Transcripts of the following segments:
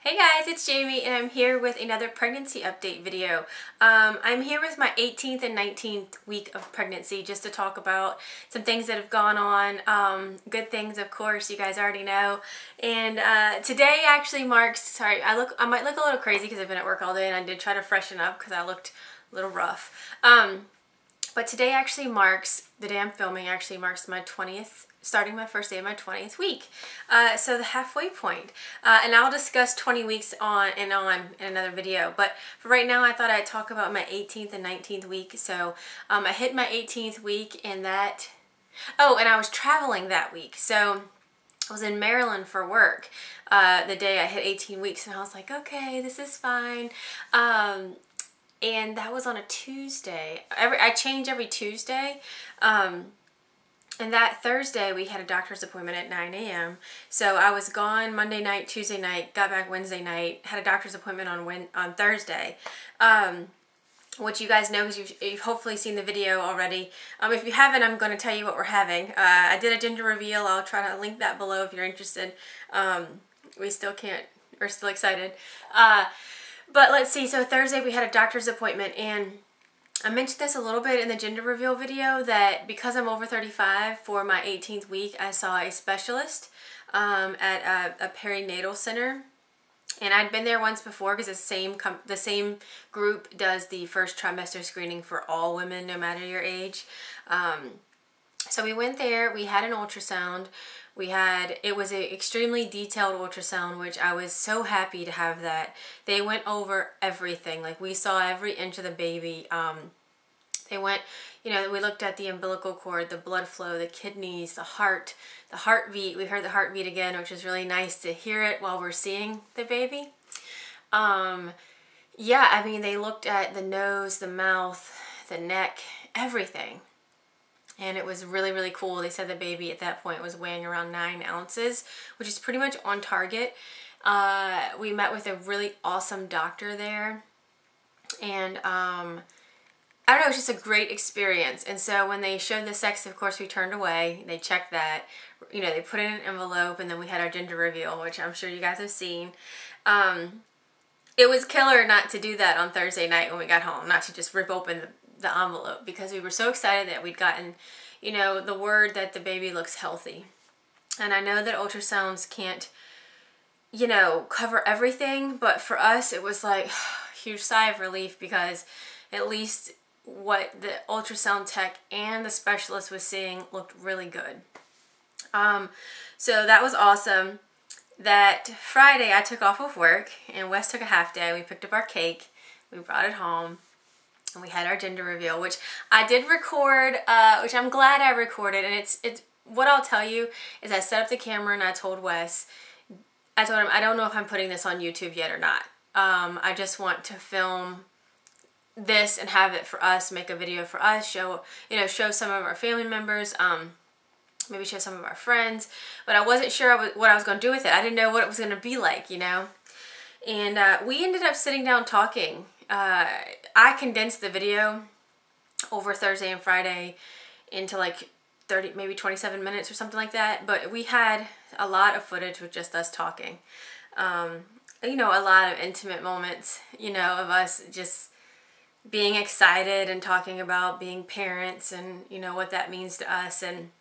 Hey guys, it's Jamie and I'm here with another pregnancy update video. I'm here with my 18th and 19th week of pregnancy just to talk about some things that have gone on. Good things, of course, you guys already know. And today actually marks, sorry, I might look a little crazy because I've been at work all day and I did try to freshen up because I looked a little rough. But today actually marks, the day I'm filming actually marks my 20th, starting my first day of my 20th week. So the halfway point. And I'll discuss 20 weeks on in another video. But for right now, I thought I'd talk about my 18th and 19th week. So I hit my 18th week and that, oh, and I was traveling that week. So I was in Maryland for work the day I hit 18 weeks and I was like, okay, this is fine. And that was on a Tuesday. I change every Tuesday. And that Thursday we had a doctor's appointment at 9 a.m. So I was gone Monday night, Tuesday night, got back Wednesday night, had a doctor's appointment on Thursday. Which you guys know because you've hopefully seen the video already. If you haven't, I'm going to tell you what we're having. I did a gender reveal. I'll try to link that below if you're interested. We're still excited. But let's see, so Thursday we had a doctor's appointment and I mentioned this a little bit in the gender reveal video that because I'm over 35 for my 18th week, I saw a specialist at a perinatal center. And I'd been there once before because the same group does the first trimester screening for all women, no matter your age. So we went there, we had an ultrasound. It was an extremely detailed ultrasound, which I was so happy to have that. They went over everything. Like we saw every inch of the baby. They went, you know, we looked at the umbilical cord, the blood flow, the kidneys, the heartbeat. We heard the heartbeat again, which was really nice to hear it while we're seeing the baby. Yeah, I mean, they looked at the nose, the mouth, the neck, everything. And it was really, really cool. They said the baby at that point was weighing around 9 ounces, which is pretty much on target. We met with a really awesome doctor there. And I don't know, it was just a great experience. And so when they showed the sex, of course, we turned away. They checked that. You know, they put it in an envelope, and then we had our gender reveal, which I'm sure you guys have seen. It was killer not to do that on Thursday night when we got home, not to just rip open the envelope, because we were so excited that we'd gotten, you know, the word that the baby looks healthy. And I know that ultrasounds can't, you know, cover everything, but for us it was like a huge sigh of relief because at least what the ultrasound tech and the specialist was seeing looked really good. So that was awesome. That Friday I took off of work and Wes took a half day. We picked up our cake, we brought it home, and we had our gender reveal, which I did record, which I'm glad I recorded. And it's what I'll tell you is I set up the camera and I told Wes, I told him I don't know if I'm putting this on YouTube yet or not. I just want to film this and have it for us, make a video for us, show some of our family members, maybe show some of our friends. But I wasn't sure what I was going to do with it. I didn't know what it was going to be like, you know. And we ended up sitting down talking. I condensed the video over Thursday and Friday into like 30, maybe 27 minutes or something like that. But we had a lot of footage with just us talking. You know, a lot of intimate moments, you know, of us just being excited and talking about being parents and, you know, what that means to us. And,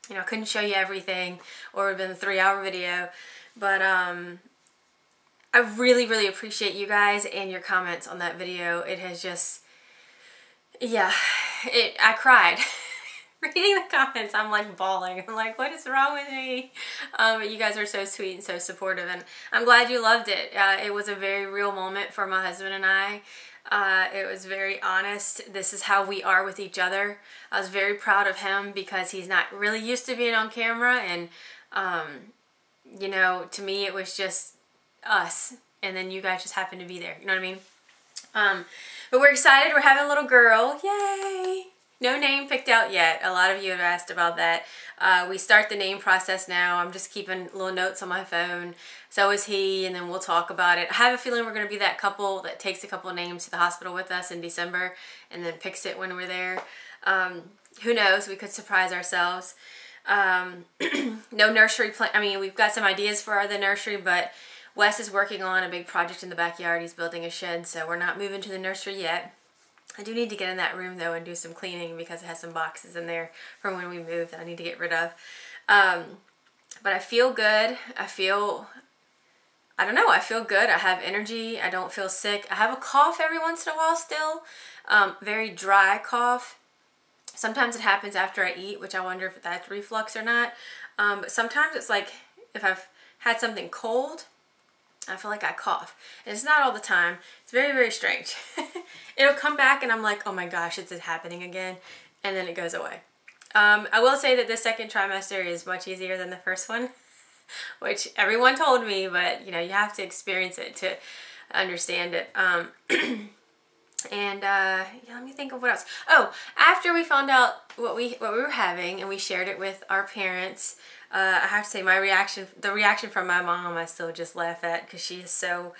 you know, I couldn't show you everything or it would have been a 3-hour video. But, I really, really appreciate you guys and your comments on that video. It has just, yeah, I cried. Reading the comments, I'm like bawling. I'm like, what is wrong with me? But you guys are so sweet and so supportive, and I'm glad you loved it. It was a very real moment for my husband and I. It was very honest. This is how we are with each other. I was very proud of him because he's not really used to being on camera, and, you know, to me it was just us, and then you guys just happen to be there, you know what I mean? But we're excited. We're having a little girl. Yay! No name picked out yet. A lot of you have asked about that. We start the name process now. I'm just keeping little notes on my phone. So is he, and then we'll talk about it. I have a feeling we're going to be that couple that takes a couple of names to the hospital with us in December and then picks it when we're there. Who knows? We could surprise ourselves. No nursery plan. I mean, we've got some ideas for the nursery, but Wes is working on a big project in the backyard. He's building a shed, so we're not moving to the nursery yet. I do need to get in that room though and do some cleaning because it has some boxes in there from when we moved that I need to get rid of. But I feel good. I don't know, I feel good. I have energy. I don't feel sick. I have a cough every once in a while still. Very dry cough. Sometimes it happens after I eat, which I wonder if that's reflux or not. But sometimes it's like if I've had something cold, I feel like I cough. And it's not all the time. It's very, very strange. It'll come back and I'm like, oh my gosh, it's happening again. And then it goes away. I will say that the second trimester is much easier than the first one, which everyone told me, but you know, you have to experience it to understand it. Yeah, let me think of what else. Oh, after we found out what we were having and we shared it with our parents, I have to say the reaction from my mom, I still just laugh at because she is so,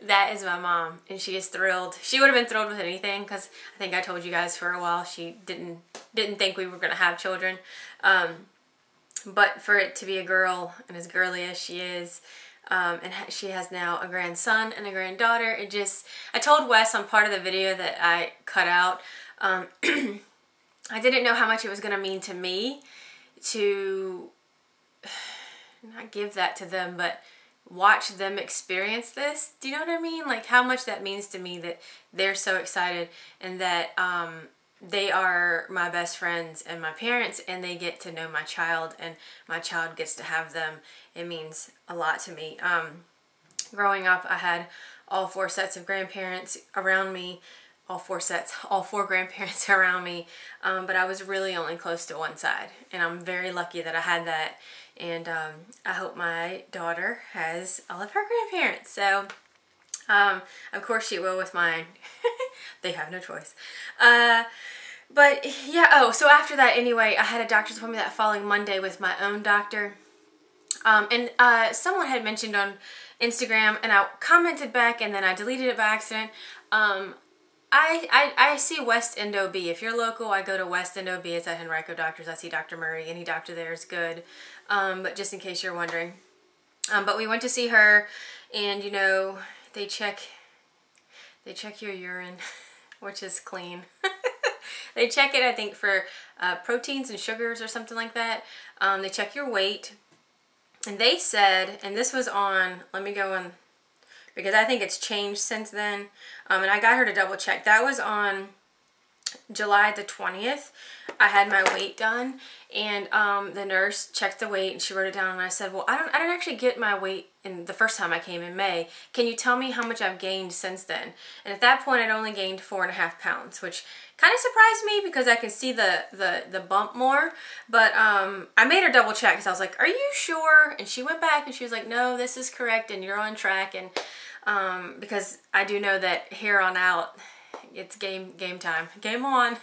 that is my mom and she is thrilled. She would have been thrilled with anything because I think I told you guys for a while she didn't think we were going to have children. But for it to be a girl and as girly as she is, and she has now a grandson and a granddaughter, it just, I told Wes on part of the video that I cut out, I didn't know how much it was going to mean to me to not give that to them, but watch them experience this. Do you know what I mean? Like how much that means to me that they're so excited and that they are my best friends and my parents and they get to know my child and my child gets to have them. It means a lot to me. Growing up, I had all 4 sets of grandparents around me, all four grandparents around me, but I was really only close to one side, and I'm very lucky that I had that, and I hope my daughter has all of her grandparents, so of course she will with mine. They have no choice. But yeah, oh, so after that anyway, I had a doctor's appointment that following Monday with my own doctor. And someone had mentioned on Instagram, and I commented back, and then I deleted it by accident. I see West End OB. If you're local, I go to West End OB. It's at Henrico Doctors. I see Dr. Murray. Any doctor there is good. But just in case you're wondering. But we went to see her, and you know, they check your urine, which is clean. They check it, I think, for proteins and sugars or something like that. They check your weight. And they said, and this was on, let me go on, because I think it's changed since then. And I got her to double check. That was on July the 20th. I had my weight done, and the nurse checked the weight and she wrote it down, and I said, well, I didn't actually get my weight in the first time I came in May. Can you tell me how much I've gained since then? And at that point I'd only gained 4.5 pounds, which kind of surprised me because I can see the bump more. But I made her double check because I was like, are you sure? And she went back and she was like, no, this is correct and you're on track. And because I do know that here on out it's game time, game on.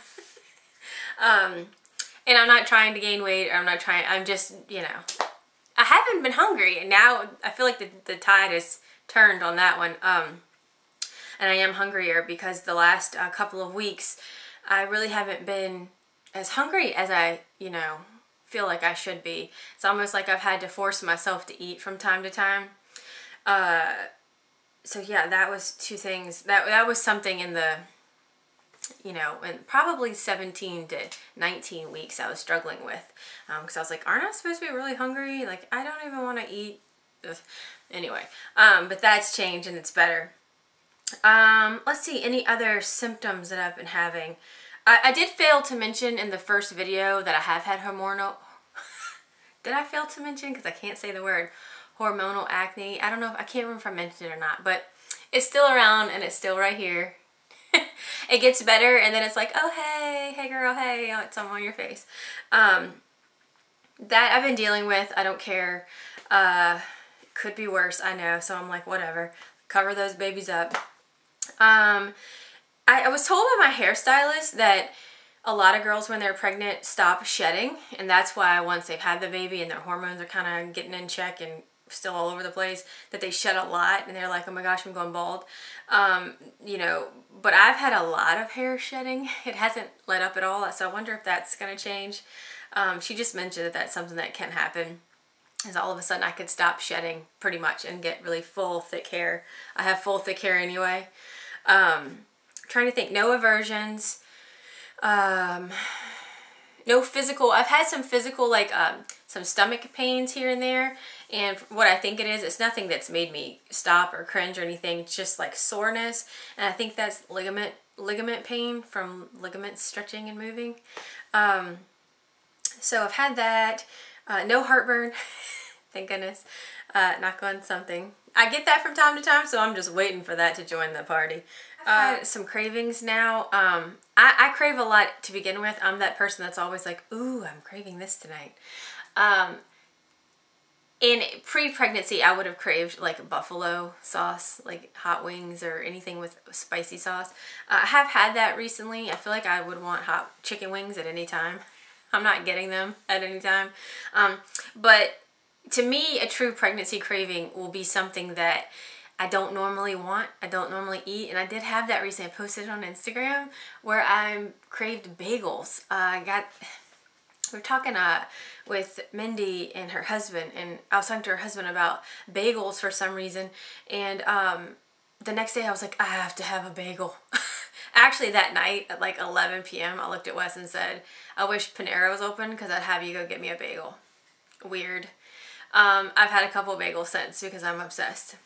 And I'm not trying to gain weight, or I'm just, you know, I haven't been hungry, and now I feel like the tide has turned on that one. And I am hungrier because the last couple of weeks I really haven't been as hungry as I, you know, feel like I should be. It's almost like I've had to force myself to eat from time to time. So yeah, that was 2 things. That was something in the, you know, in probably 17 to 19 weeks I was struggling with. Because I was like, aren't I supposed to be really hungry? Like, I don't even want to eat. Ugh. Anyway, but that's changed and it's better. Let's see, any other symptoms that I've been having. I did fail to mention in the first video that I have had hormonal... Did I fail to mention? Because I can't say the word. Hormonal acne. I don't know, I can't remember if I mentioned it or not, but it's still around and it's still right here. It gets better and then it's like, oh hey girl, hey, oh, it's on your face. That I've been dealing with. I don't care. Could be worse, I know, so I'm like, whatever. Cover those babies up. I was told by my hairstylist that a lot of girls when they're pregnant stop shedding, and that's why once they've had the baby and their hormones are kind of getting in check and still all over the place, that they shed a lot and they're like, oh my gosh, I'm going bald. You know, but I've had a lot of hair shedding. It hasn't let up at all, so I wonder if that's going to change. She just mentioned that that's something that can happen. is all of a sudden I could stop shedding pretty much and get really full, thick hair. I have full, thick hair anyway. Trying to think, no aversions. No physical, I've had some physical, like some stomach pains here and there, and what I think it is, it's nothing that's made me stop or cringe or anything. It's just like soreness, and I think that's ligament pain from ligaments stretching and moving. So I've had that. No heartburn, thank goodness. Knock on something. I get that from time to time, so I'm just waiting for that to join the party. Some cravings now. I crave a lot to begin with. I'm that person that's always like, ooh, I'm craving this tonight. In pre-pregnancy, I would have craved like buffalo sauce, like hot wings or anything with spicy sauce. I have had that recently. I feel like I would want hot chicken wings at any time. I'm not getting them at any time. But to me, a true pregnancy craving will be something that I don't normally want, I don't normally eat, and I did have that recently. I posted it on Instagram where I craved bagels. We were talking with Mindy and her husband, and I was talking to her husband about bagels for some reason, and the next day I was like, I have to have a bagel. Actually, that night at like 11 p.m. I looked at Wes and said, I wish Panera was open because I'd have you go get me a bagel. Weird. I've had a couple bagels since because I'm obsessed.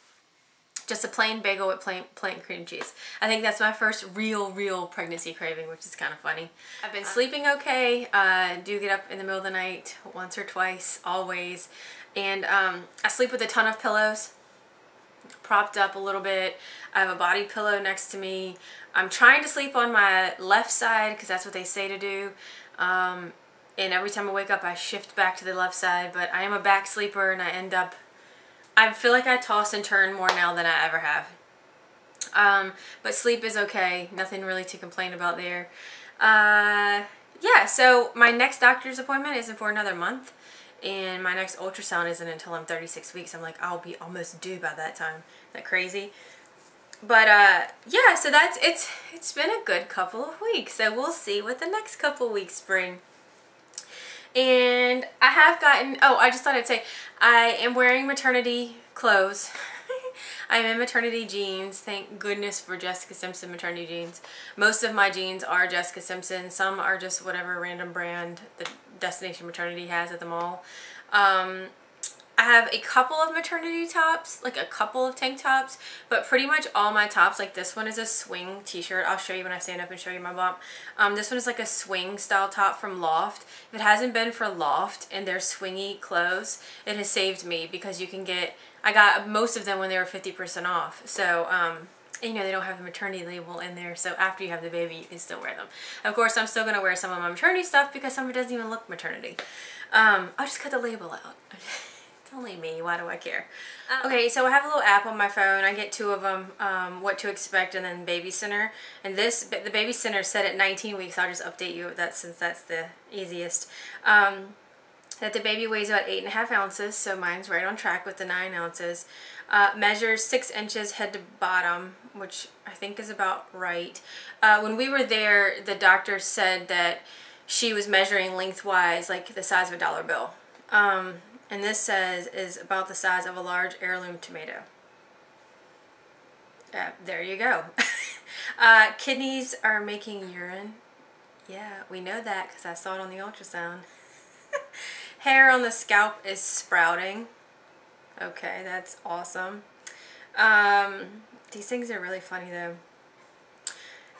Just a plain bagel with plain cream cheese. I think that's my first real pregnancy craving, which is kind of funny. I've been sleeping okay. Do get up in the middle of the night once or twice, always. And I sleep with a ton of pillows, propped up a little bit. I have a body pillow next to me. I'm trying to sleep on my left side because that's what they say to do. And every time I wake up, I shift back to the left side. But I am a back sleeper, and I feel like I toss and turn more now than I ever have. But sleep is okay. Nothing really to complain about there. Yeah, so my next doctor's appointment isn't for another month. And my next ultrasound isn't until I'm 36 weeks. I'm like, I'll be almost due by that time. Isn't that crazy? But yeah, so it's been a good couple of weeks. So we'll see what the next couple of weeks bring. And I have gotten, oh, I just thought I'd say, I am wearing maternity clothes. I'm in maternity jeans. Thank goodness for Jessica Simpson maternity jeans. Most of my jeans are Jessica Simpson. Some are just whatever random brand the Destination Maternity has at the mall. I have a couple of maternity tops, like a couple of tank tops, but pretty much all my tops, like this one is a swing t-shirt. I'll show you when I stand up and show you my bump. This one is like a swing style top from Loft. If it hasn't been for Loft and their swingy clothes, it has saved me because you can get, I got most of them when they were 50% off. So, you know, they don't have the maternity label in there, so after you have the baby, you can still wear them. Of course, I'm still going to wear some of my maternity stuff because some of it doesn't even look maternity. I'll just cut the label out. It's only me, why do I care? Okay, so I have a little app on my phone. I get two of them, What to Expect and then Baby Center. And the Baby Center is set at 19 weeks. I'll just update you with that since that's the easiest. That the baby weighs about 8.5 ounces, so mine's right on track with the 9 ounces. Measures 6 inches head to bottom, which I think is about right. When we were there, the doctor said that she was measuring lengthwise, like the size of a dollar bill. And this says is about the size of a large heirloom tomato. There you go. Kidneys are making urine. Yeah, we know that because I saw it on the ultrasound. Hair on the scalp is sprouting. Okay, that's awesome. These things are really funny though.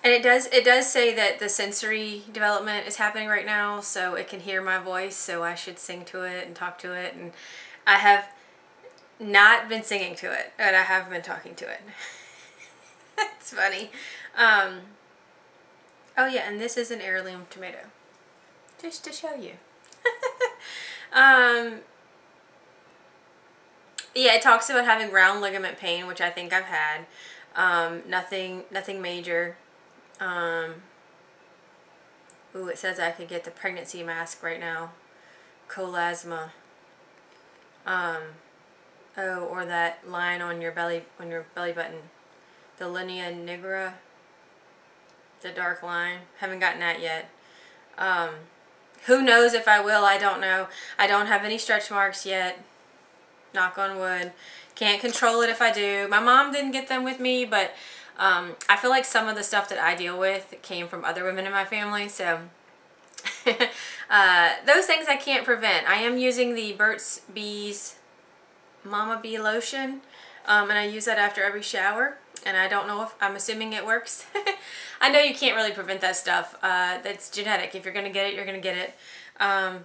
And it does say that the sensory development is happening right now, so it can hear my voice, so I should sing to it and talk to it. And I have not been singing to it, but I have been talking to it. That's funny. Oh yeah, and this is an heirloom tomato. Just to show you. Yeah, it talks about having round ligament pain, which I think I've had. Nothing major. Ooh, it says I could get the pregnancy mask right now. Colasma. Oh, or that line on your belly button. The linea nigra. The dark line. Haven't gotten that yet. Who knows if I will, I don't know. I don't have any stretch marks yet. knock on wood. Can't control it if I do. My mom didn't get them with me, but I feel like some of the stuff that I deal with came from other women in my family, so those things I can't prevent. I am using the Burt's Bees Mama Bee lotion, and I use that after every shower, and I don't know if, I'm assuming it works. I know you can't really prevent that stuff. That's genetic. If you're going to get it, you're going to get it.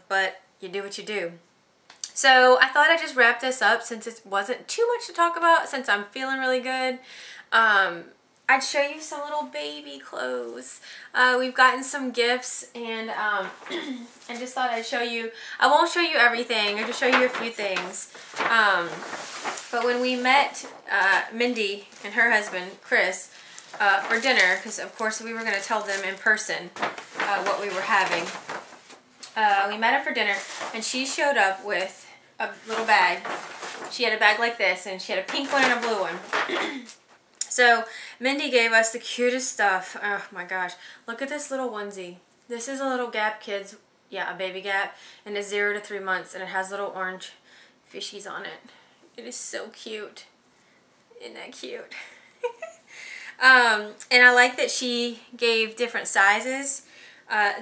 But you do what you do. So I thought I'd just wrap this up since it wasn't too much to talk about, since I'm feeling really good. I'd show you some little baby clothes. We've gotten some gifts, and I just thought I'd show you. I won't show you everything. I'll just show you a few things. But when we met Mindy and her husband, Chris, for dinner, because of course we were going to tell them in person what we were having. We met up for dinner, and she showed up with a little bag. She had a bag like this, and she had a pink one and a blue one. So Mindy gave us the cutest stuff. Oh my gosh. Look at this little onesie. This is a little Gap Kids, yeah, a baby Gap, and it's 0 to 3 months, and it has little orange fishies on it. It is so cute. Isn't that cute? And I like that she gave different sizes.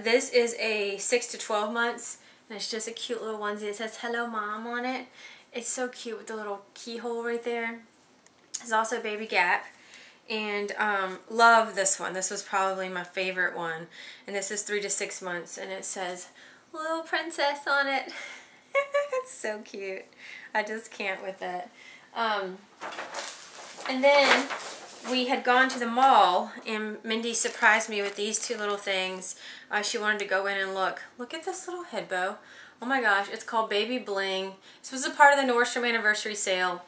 This is a 6 to 12 months, and it's just a cute little onesie. It says "Hello Mom" on it. It's so cute with the little keyhole right there. It's also Baby Gap. And love this one. This was probably my favorite one. And this is 3 to 6 months, and it says "Little Princess" on it. It's so cute. I just can't with that. And then we had gone to the mall, and Mindy surprised me with these two little things. She wanted to go in and look. Look at this little head bow. Oh my gosh, it's called Baby Bling. This was a part of the Nordstrom anniversary sale.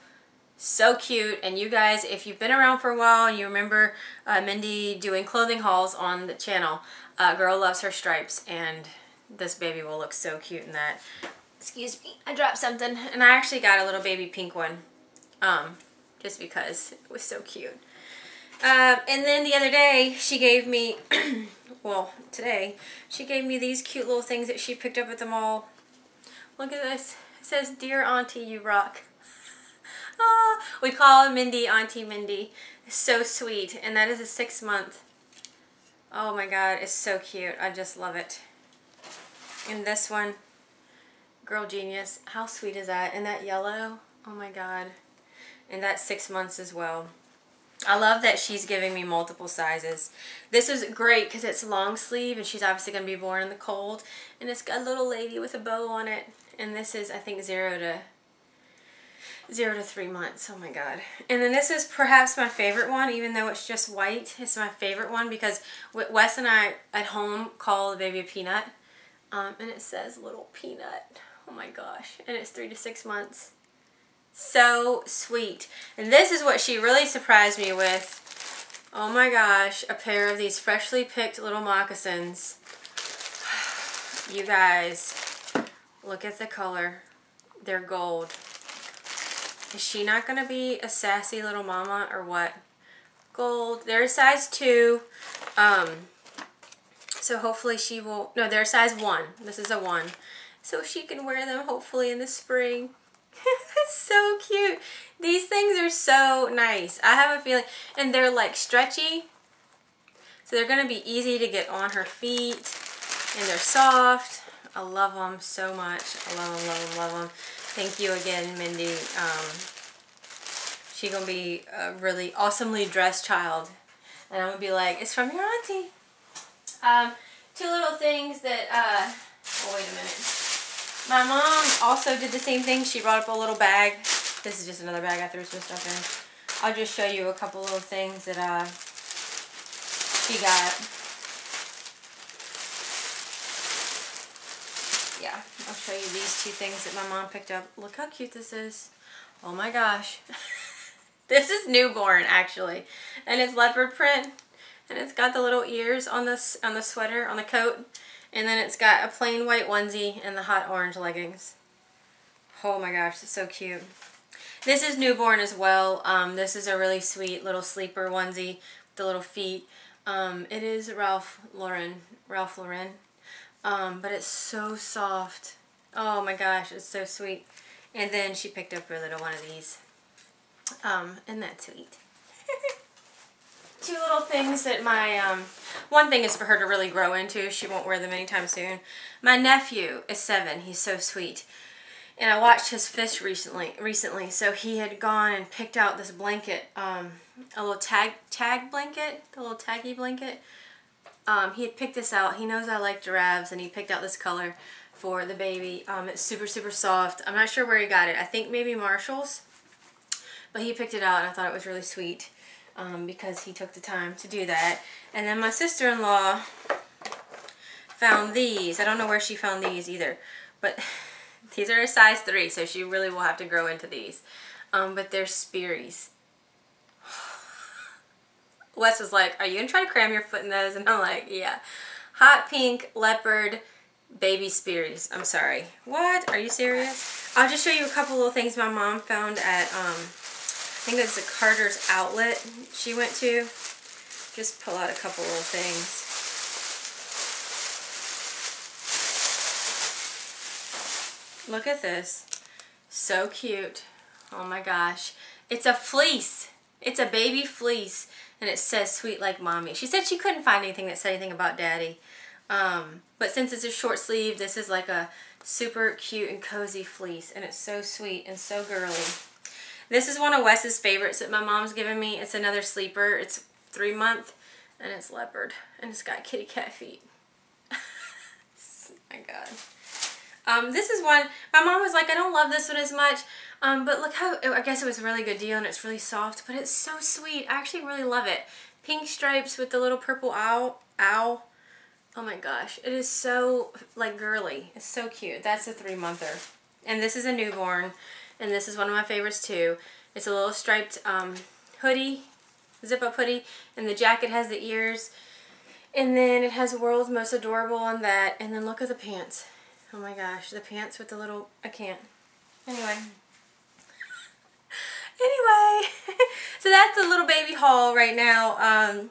So cute. And you guys, if you've been around for a while and you remember Mindy doing clothing hauls on the channel, girl loves her stripes, and this baby will look so cute in that. Excuse me, I dropped something, and I actually got a little baby pink one, just because it was so cute. And then the other day, she gave me, well, today, she gave me these cute little things that she picked up at the mall. Look at this. It says, "Dear Auntie, you rock." Oh, we call Mindy Auntie Mindy. It's so sweet. And that is a 6 month. Oh my God, it's so cute. I just love it. And this one, Girl Genius. How sweet is that? And that yellow. Oh my God. And that's 6 months as well. I love that she's giving me multiple sizes. This is great because it's long sleeve, and she's obviously going to be born in the cold. And it's got a little lady with a bow on it. And this is, I think, 0 to 3 months. Oh my God. And then this is perhaps my favorite one, even though it's just white. It's my favorite one because Wes and I at home call the baby a peanut. And it says "Little Peanut." Oh my gosh. And it's 3 to 6 months. So sweet. And this is what she really surprised me with. Oh my gosh. A pair of these freshly picked little moccasins. You guys, look at the color. They're gold. Is she not going to be a sassy little mama or what? Gold. They're a size 2. So hopefully she will... No, they're a size 1. This is a 1. So she can wear them hopefully in the spring. So cute. These things are so nice. I have a feeling... And they're like stretchy. So they're going to be easy to get on her feet. And they're soft. I love them so much. I love them, love them, love them. Thank you again, Mindy. She's going to be a really awesomely dressed child. And I'm going to be like, "It's from your auntie." Two little things that, oh, wait a minute. My mom also did the same thing. She brought up a little bag. This is just another bag I threw some stuff in. I'll just show you a couple little things that she got. Yeah, I'll show you these two things that my mom picked up. Look how cute this is. Oh my gosh. This is newborn, actually. And it's leopard print. And it's got the little ears on the sweater, on the coat. And then it's got a plain white onesie and the hot orange leggings. Oh my gosh, it's so cute. This is newborn as well. This is a really sweet little sleeper onesie with the little feet. It is Ralph Lauren. But it's so soft. Oh my gosh, it's so sweet. And then she picked up her little one of these. Isn't that sweet? Two little things that my, one thing is for her to really grow into. She won't wear them anytime soon. My nephew is 7. He's so sweet. And I watched his fish recently. So he had gone and picked out this blanket, a little tag blanket, the little taggy blanket. He had picked this out. He knows I like giraffes, and he picked out this color for the baby. It's super, super soft. I'm not sure where he got it. I think maybe Marshall's. But he picked it out, and I thought it was really sweet because he took the time to do that. And then my sister-in-law found these. I don't know where she found these either. But these are a size 3, so she really will have to grow into these. But they're Sperry's. Wes was like, are you going to try to cram your foot in those? And I'm like, yeah. Hot pink leopard baby Sperry's. I'm sorry. What? Are you serious? I'll just show you a couple little things my mom found at, I think it's a Carter's outlet she went to. Just pull out a couple little things. Look at this. So cute. Oh my gosh. It's a fleece. It's a baby fleece. And it says sweet like mommy. She said she couldn't find anything that said anything about daddy. But since it's a short sleeve, this is like a super cute and cozy fleece. And it's so sweet and so girly. This is one of Wes's favorites that my mom's given me. It's another sleeper. It's 3-month and it's leopard. And it's got kitty cat feet. Oh my god. This is one, my mom was like, I don't love this one as much. But look how, I guess it was a really good deal and it's really soft. But it's so sweet. I actually really love it. Pink stripes with the little purple owl. Oh my gosh. It is so, like, girly. It's so cute. That's a 3-monther. And this is a newborn. And this is one of my favorites too. It's a little striped hoodie, zip-up hoodie, and the jacket has the ears. And then it has World's Most Adorable on that. And then look at the pants. Oh my gosh, the pants with the little, I can't. Anyway. So that's the little baby haul right now.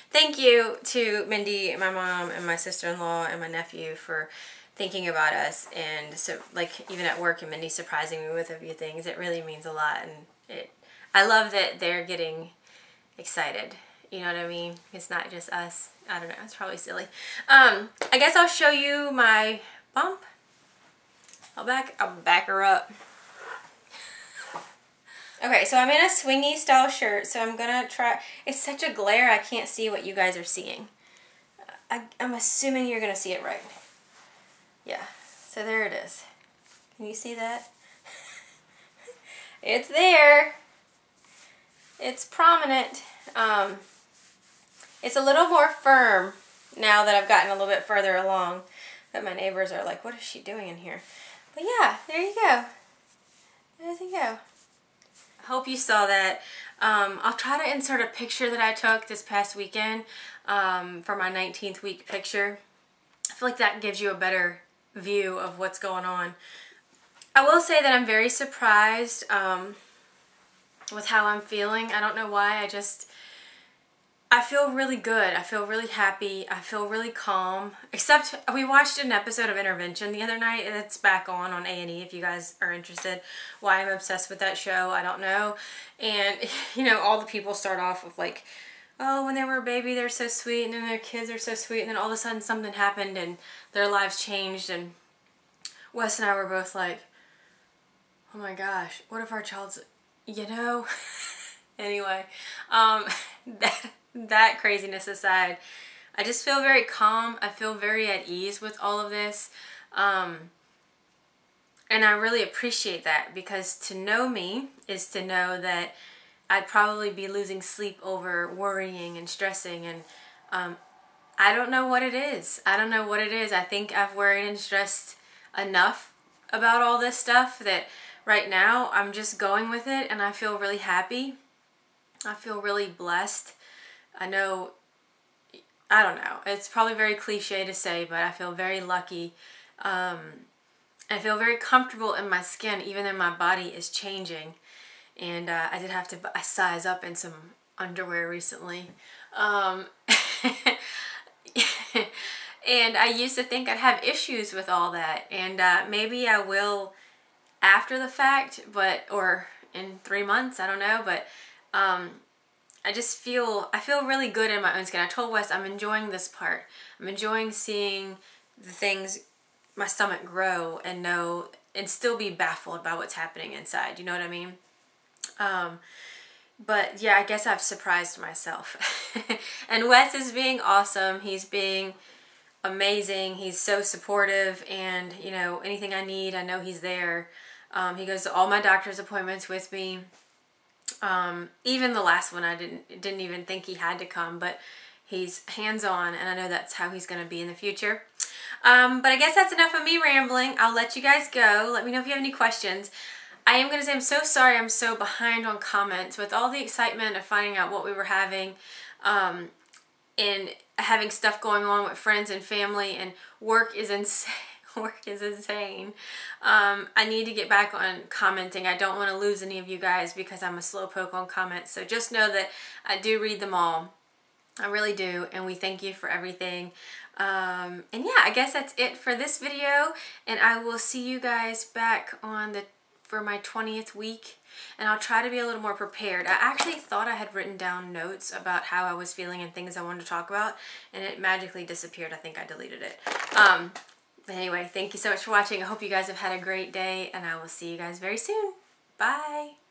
Thank you to Mindy, my mom, and my sister-in-law, and my nephew for thinking about us, and so, like, even at work and Mindy surprising me with a few things. It really means a lot, and I love that they're getting excited. You know what I mean? It's not just us. I don't know. It's probably silly. I guess I'll show you my bump. I'll back her up. Okay, so I'm in a swingy style shirt, so I'm gonna try. It's such a glare, I can't see what you guys are seeing. I'm assuming you're gonna see it right. Yeah, so there it is. Can you see that? It's there. It's prominent. It's a little more firm now that I've gotten a little bit further along. But my neighbors are like, what is she doing in here? But yeah, there you go. There you go. I hope you saw that. I'll try to insert a picture that I took this past weekend for my 19th week picture. I feel like that gives you a better view of what's going on. I will say that I'm very surprised with how I'm feeling. I don't know why. I feel really good. I feel really happy. I feel really calm. Except we watched an episode of Intervention the other night, and it's back on A&E if you guys are interested. Why I'm obsessed with that show, I don't know. And, you know, all the people start off with like, oh, when they were a baby, they're so sweet, and then their kids are so sweet, and then all of a sudden something happened, and their lives changed, and Wes and I were both like, oh my gosh, what if our child's, you know? Anyway, that craziness aside, I just feel very calm. I feel very at ease with all of this. And I really appreciate that, because to know me is to know that I'd probably be losing sleep over worrying and stressing, and I don't know what it is. I don't know what it is. I think I've worried and stressed enough about all this stuff that right now I'm just going with it, and I feel really happy. I feel really blessed. I know, I don't know, it's probably very cliche to say, but I feel very lucky. I feel very comfortable in my skin, even though my body is changing. And I did have to size up in some underwear recently. And I used to think I'd have issues with all that. And maybe I will after the fact, or in 3 months, I don't know, but I feel really good in my own skin. I told Wes I'm enjoying this part. I'm enjoying seeing the things, my stomach grow and still be baffled by what's happening inside. You know what I mean? But yeah, I guess I've surprised myself. And Wes is being awesome. He's being amazing. He's so supportive, and you know, anything I need, I know he's there. He goes to all my doctor's appointments with me. Even the last one, I didn't even think he had to come, but he's hands-on, and I know that's how he's going to be in the future. But I guess that's enough of me rambling. I'll let you guys go. Let me know if you have any questions. I am going to say I'm so sorry I'm so behind on comments. With all the excitement of finding out what we were having, and having stuff going on with friends and family, and work is insane. Work is insane. I need to get back on commenting. I don't want to lose any of you guys because I'm a slowpoke on comments. So just know that I do read them all. I really do. And we thank you for everything. And yeah, I guess that's it for this video. And I will see you guys back on for my 20th week. And I'll try to be a little more prepared. I actually thought I had written down notes about how I was feeling and things I wanted to talk about, and it magically disappeared. I think I deleted it. Anyway, thank you so much for watching. I hope you guys have had a great day, and I will see you guys very soon. Bye!